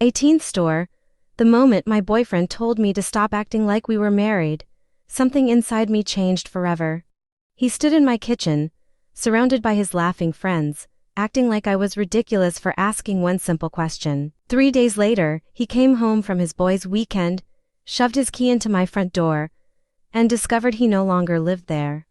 18th store. The moment my boyfriend told me to stop acting like we were married, something inside me changed forever. He stood in my kitchen, surrounded by his laughing friends, acting like I was ridiculous for asking one simple question. 3 days later, he came home from his boys' weekend, shoved his key into my front door, and discovered he no longer lived there.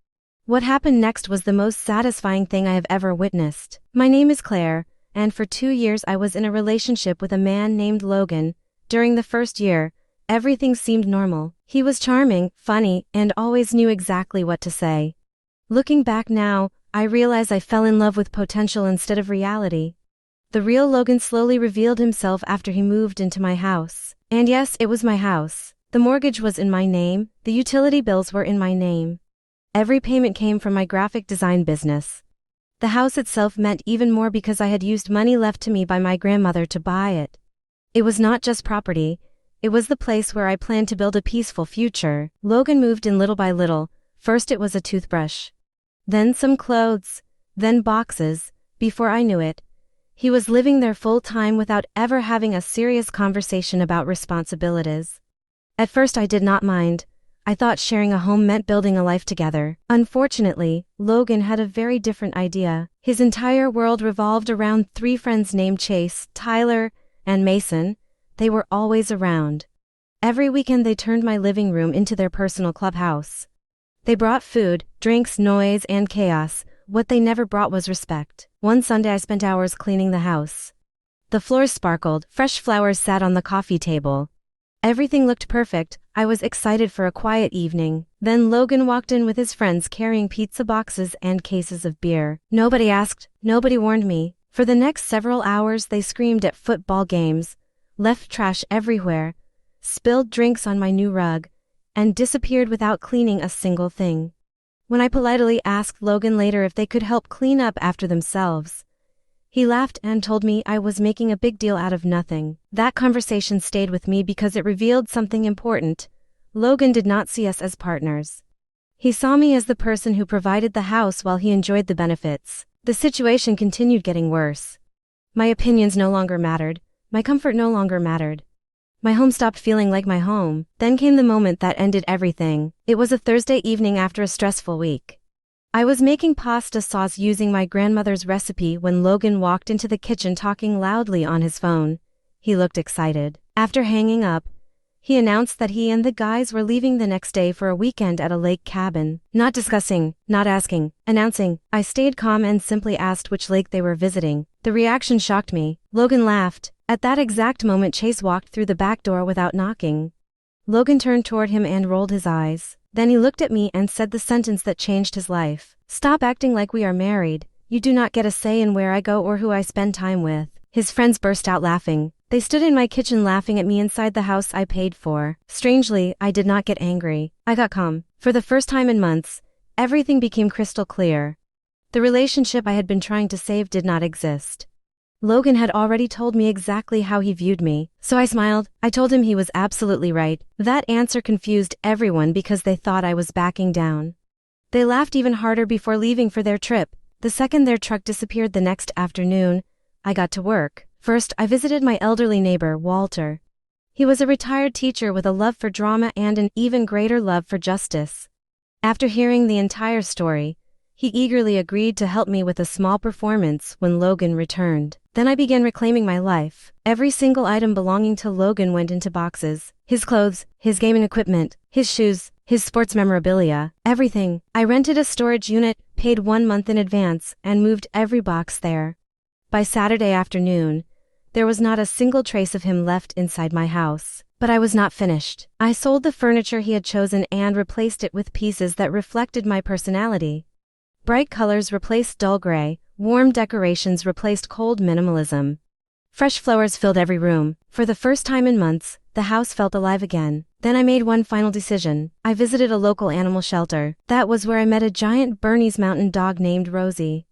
What happened next was the most satisfying thing I have ever witnessed. My name is Claire, and for 2 years I was in a relationship with a man named Logan. During the first year, everything seemed normal. He was charming, funny, and always knew exactly what to say. Looking back now, I realize I fell in love with potential instead of reality. The real Logan slowly revealed himself after he moved into my house. And yes, it was my house. The mortgage was in my name, the utility bills were in my name. Every payment came from my graphic design business. The house itself meant even more because I had used money left to me by my grandmother to buy it. It was not just property, it was the place where I planned to build a peaceful future. Logan moved in little by little. First it was a toothbrush. Then some clothes. Then boxes. Before I knew it, he was living there full time without ever having a serious conversation about responsibilities. At first I did not mind. I thought sharing a home meant building a life together. Unfortunately, Logan had a very different idea. His entire world revolved around 3 friends named Chase, Tyler, and Mason. They were always around. Every weekend they turned my living room into their personal clubhouse. They brought food, drinks, noise, and chaos. What they never brought was respect. One Sunday I spent hours cleaning the house. The floors sparkled, fresh flowers sat on the coffee table. Everything looked perfect. I was excited for a quiet evening. Then Logan walked in with his friends carrying pizza boxes and cases of beer. Nobody asked, nobody warned me. For the next several hours they screamed at football games, left trash everywhere, spilled drinks on my new rug, and disappeared without cleaning a single thing. When I politely asked Logan later if they could help clean up after themselves, he laughed and told me I was making a big deal out of nothing. That conversation stayed with me because it revealed something important. Logan did not see us as partners. He saw me as the person who provided the house while he enjoyed the benefits. The situation continued getting worse. My opinions no longer mattered. My comfort no longer mattered. My home stopped feeling like my home. Then came the moment that ended everything. It was a Thursday evening after a stressful week. I was making pasta sauce using my grandmother's recipe when Logan walked into the kitchen talking loudly on his phone. He looked excited. After hanging up, he announced that he and the guys were leaving the next day for a weekend at a lake cabin. Not discussing, not asking, announcing. I stayed calm and simply asked which lake they were visiting. The reaction shocked me. Logan laughed. At that exact moment Chase walked through the back door without knocking. Logan turned toward him and rolled his eyes. Then he looked at me and said the sentence that changed his life. "Stop acting like we are married. You do not get a say in where I go or who I spend time with." His friends burst out laughing. They stood in my kitchen laughing at me inside the house I paid for. Strangely, I did not get angry. I got calm. For the first time in months, everything became crystal clear. The relationship I had been trying to save did not exist. Logan had already told me exactly how he viewed me, so I smiled. I told him he was absolutely right. That answer confused everyone because they thought I was backing down. They laughed even harder before leaving for their trip. The second their truck disappeared the next afternoon, I got to work. First, I visited my elderly neighbor, Walter. He was a retired teacher with a love for drama and an even greater love for justice. After hearing the entire story, he eagerly agreed to help me with a small performance when Logan returned. Then I began reclaiming my life. Every single item belonging to Logan went into boxes. His clothes, his gaming equipment, his shoes, his sports memorabilia, everything. I rented a storage unit, paid 1 month in advance, and moved every box there. By Saturday afternoon, there was not a single trace of him left inside my house. But I was not finished. I sold the furniture he had chosen and replaced it with pieces that reflected my personality. Bright colors replaced dull gray, warm decorations replaced cold minimalism. Fresh flowers filled every room. For the first time in months, the house felt alive again. Then I made one final decision. I visited a local animal shelter. That was where I met a giant Bernese mountain dog named Rosie.